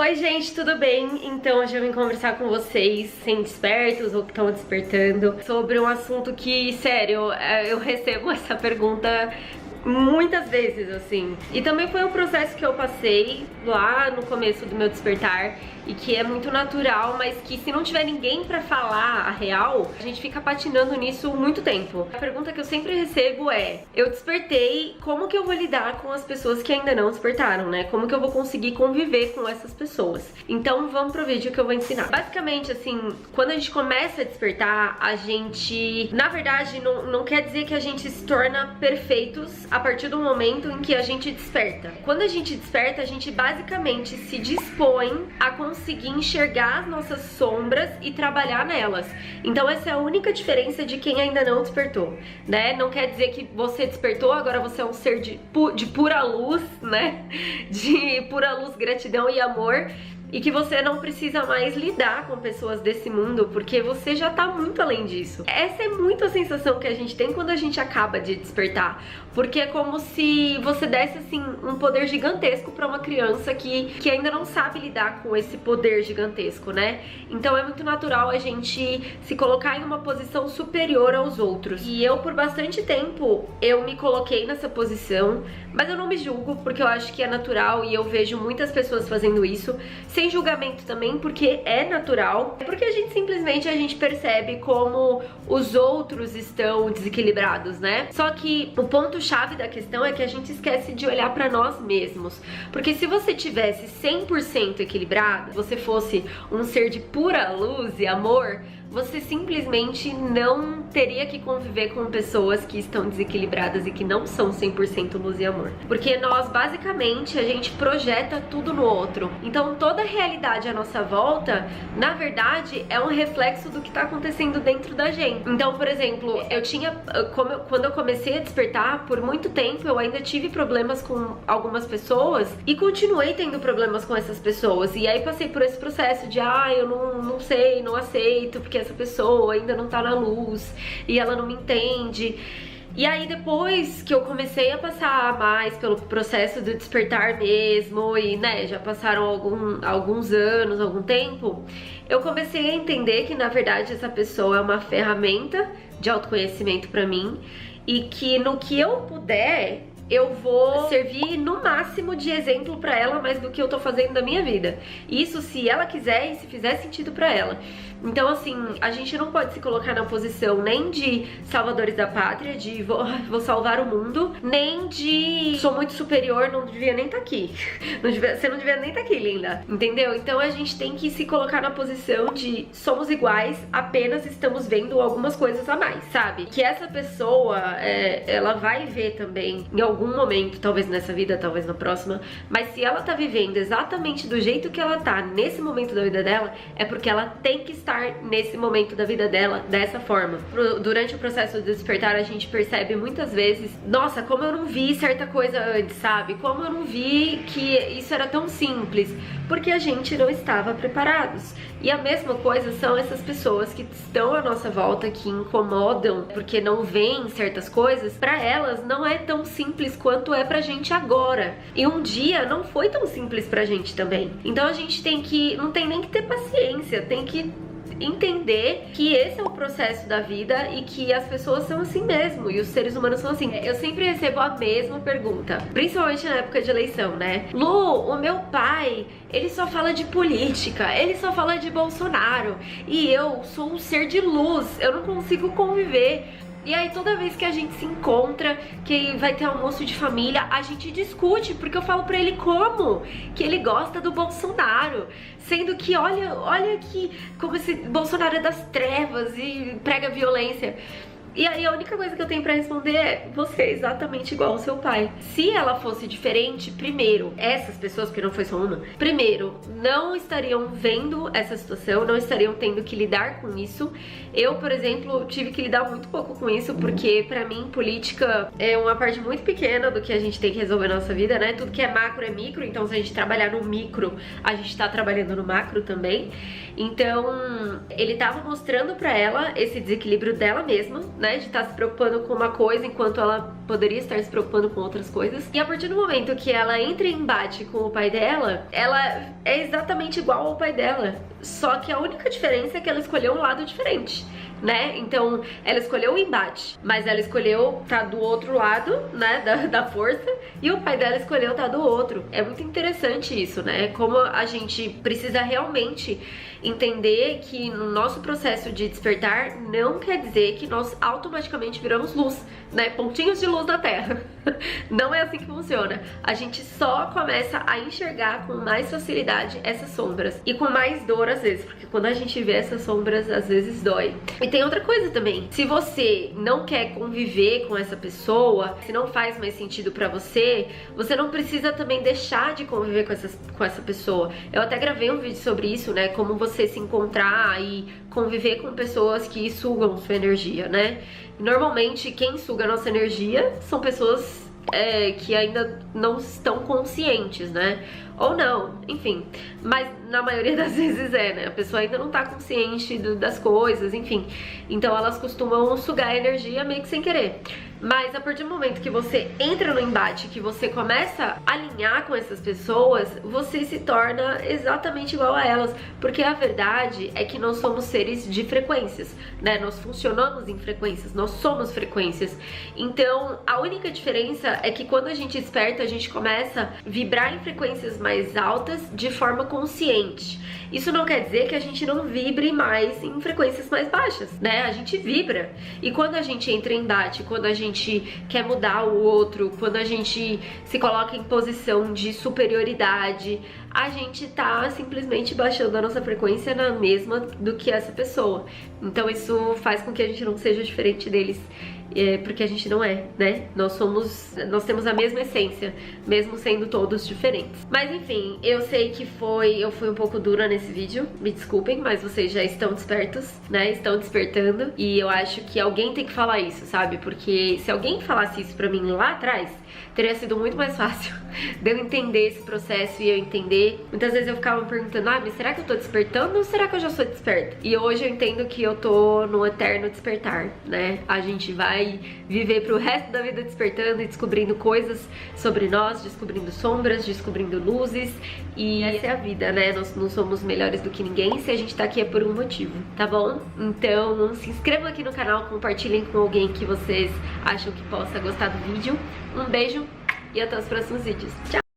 Oi gente, tudo bem? Então hoje eu vim conversar com vocês, recém-despertos ou que estão despertando, sobre um assunto que, sério, eu recebo essa pergunta muitas vezes, assim. E também foi um processo que eu passei lá no começo do meu despertar e que é muito natural, mas que se não tiver ninguém pra falar a real, a gente fica patinando nisso muito tempo. A pergunta que eu sempre recebo é: eu despertei, como que eu vou lidar com as pessoas que ainda não despertaram, né? Como que eu vou conseguir conviver com essas pessoas? Então vamos pro vídeo que eu vou ensinar. Basicamente, assim, quando a gente começa a despertar, a gente, na verdade, não quer dizer que a gente se torna perfeitos a partir do momento em que a gente desperta. Quando a gente desperta, a gente basicamente se dispõe a conseguir enxergar as nossas sombras e trabalhar nelas. Então essa é a única diferença de quem ainda não despertou, né? Não quer dizer que você despertou, agora você é um ser de pura luz, né? De pura luz, gratidão e amor. E que você não precisa mais lidar com pessoas desse mundo, porque você já tá muito além disso. Essa é muito a sensação que a gente tem quando a gente acaba de despertar. Porque é como se você desse, assim, um poder gigantesco pra uma criança que ainda não sabe lidar com esse poder gigantesco, né? Então é muito natural a gente se colocar em uma posição superior aos outros. E eu, por bastante tempo, eu me coloquei nessa posição, mas eu não me julgo, porque eu acho que é natural e eu vejo muitas pessoas fazendo isso. Sem julgamento também, porque é natural, porque a gente percebe como os outros estão desequilibrados, né? Só que o ponto-chave da questão é que a gente esquece de olhar pra nós mesmos, porque se você tivesse 100% equilibrado, você fosse um ser de pura luz e amor, você simplesmente não teria que conviver com pessoas que estão desequilibradas e que não são 100% luz e amor. Porque nós, basicamente, a gente projeta tudo no outro. Então toda a realidade à nossa volta, na verdade, é um reflexo do que tá acontecendo dentro da gente. Então, por exemplo, quando eu comecei a despertar, por muito tempo eu ainda tive problemas com algumas pessoas e continuei tendo problemas com essas pessoas. E aí passei por esse processo de, eu não sei, não aceito, porque essa pessoa ainda não tá na luz e ela não me entende. E aí depois que eu comecei a passar mais pelo processo do despertar mesmo, e né, já passaram alguns anos, algum tempo, eu comecei a entender que na verdade essa pessoa é uma ferramenta de autoconhecimento pra mim, e que no que eu puder, eu vou servir no máximo de exemplo pra ela, mais do que eu tô fazendo da minha vida. Isso se ela quiser e se fizer sentido pra ela. Então, assim, a gente não pode se colocar na posição nem de salvadores da pátria, de vou salvar o mundo, nem de sou muito superior, não devia nem estar aqui. Você não devia nem estar aqui, linda. Entendeu? Então a gente tem que se colocar na posição de somos iguais, apenas estamos vendo algumas coisas a mais, sabe? Que essa pessoa, ela vai ver também em algum momento, talvez nessa vida, talvez na próxima, mas se ela tá vivendo exatamente do jeito que ela tá nesse momento da vida dela, é porque ela tem que estar nesse momento da vida dela dessa forma. Durante o processo de despertar, a gente percebe muitas vezes, nossa, como eu não vi certa coisa antes, sabe? Como eu não vi que isso era tão simples, porque a gente não estava preparados. E a mesma coisa são essas pessoas que estão à nossa volta, que incomodam porque não veem certas coisas. Pra elas não é tão simples quanto é pra gente agora. E um dia não foi tão simples pra gente também. Então a gente não tem nem que ter paciência, tem que entender que esse é o processo da vida e que as pessoas são assim mesmo, e os seres humanos são assim. Eu sempre recebo a mesma pergunta, principalmente na época de eleição, né? Lu, o meu pai, ele só fala de política, ele só fala de Bolsonaro, e eu sou um ser de luz, eu não consigo conviver. E aí toda vez que a gente se encontra, que vai ter almoço de família, a gente discute, porque eu falo pra ele como que ele gosta do Bolsonaro, sendo que olha que como esse Bolsonaro é das trevas e prega violência. E aí a única coisa que eu tenho pra responder é: você é exatamente igual ao seu pai. Se ela fosse diferente, primeiro, essas pessoas, porque não foi só uma, primeiro, não estariam vendo essa situação, não estariam tendo que lidar com isso. Eu, por exemplo, tive que lidar muito pouco com isso, porque pra mim política é uma parte muito pequena do que a gente tem que resolver na nossa vida, né? Tudo que é macro é micro, então se a gente trabalhar no micro, a gente tá trabalhando no macro também. Então, ele tava mostrando pra ela esse desequilíbrio dela mesma, né, de estar se preocupando com uma coisa enquanto ela poderia estar se preocupando com outras coisas. E a partir do momento que ela entra em embate com o pai dela, ela é exatamente exatamente igual ao pai dela, só que a única diferença é que ela escolheu um lado diferente, né? Então ela escolheu o embate, mas ela escolheu estar do outro lado, né, da força, e o pai dela escolheu estar do outro. É muito interessante isso, né? Como a gente precisa realmente entender que no nosso processo de despertar não quer dizer que nós automaticamente viramos luz, né? Pontinhos de luz na Terra. Não é assim que funciona. A gente só começa a enxergar com mais facilidade essas sombras e com mais dor às vezes, porque quando a gente vê essas sombras às vezes dói. E tem outra coisa também, se você não quer conviver com essa pessoa, se não faz mais sentido pra você, você não precisa também deixar de conviver com essa pessoa. Eu até gravei um vídeo sobre isso, né, como você se encontrar e conviver com pessoas que sugam sua energia, né? Normalmente quem suga a nossa energia são pessoas que ainda não estão conscientes, né? Ou não, enfim. Mas na maioria das vezes né? A pessoa ainda não tá consciente das coisas, enfim. Então elas costumam sugar a energia meio que sem querer. Mas a partir do momento que você entra no embate, que você começa a alinhar com essas pessoas, você se torna exatamente igual a elas. Porque a verdade é que nós somos seres de frequências, né? Nós funcionamos em frequências, nós somos frequências. Então a única diferença é que quando a gente desperta, a gente começa a vibrar em frequências mais altas de forma consciente. Isso não quer dizer que a gente não vibre mais em frequências mais baixas, né? A gente vibra. E quando a gente entra em embate, quando a gente quer mudar o outro, quando a gente se coloca em posição de superioridade, a gente tá simplesmente baixando a nossa frequência na mesma do que essa pessoa. Então isso faz com que a gente não seja diferente deles, porque a gente não é, né? Nós temos a mesma essência, mesmo sendo todos diferentes. Mas enfim, eu sei que eu fui um pouco dura nesse vídeo, me desculpem, mas vocês já estão despertos, né? Estão despertando, e eu acho que alguém tem que falar isso, sabe? Porque se alguém falasse isso pra mim lá atrás, teria sido muito mais fácil de eu entender esse processo e eu entender. Muitas vezes eu ficava me perguntando, mas será que eu tô despertando ou será que eu já sou desperta? E hoje eu entendo que eu tô no eterno despertar, né? A gente vai viver pro resto da vida despertando e descobrindo coisas sobre nós, descobrindo sombras, descobrindo luzes, e essa é a vida, né? Nós não somos melhores do que ninguém, se a gente tá aqui é por um motivo, tá bom? Então se inscrevam aqui no canal, compartilhem com alguém que vocês acham que possa gostar do vídeo. Um beijo e até os próximos vídeos. Tchau!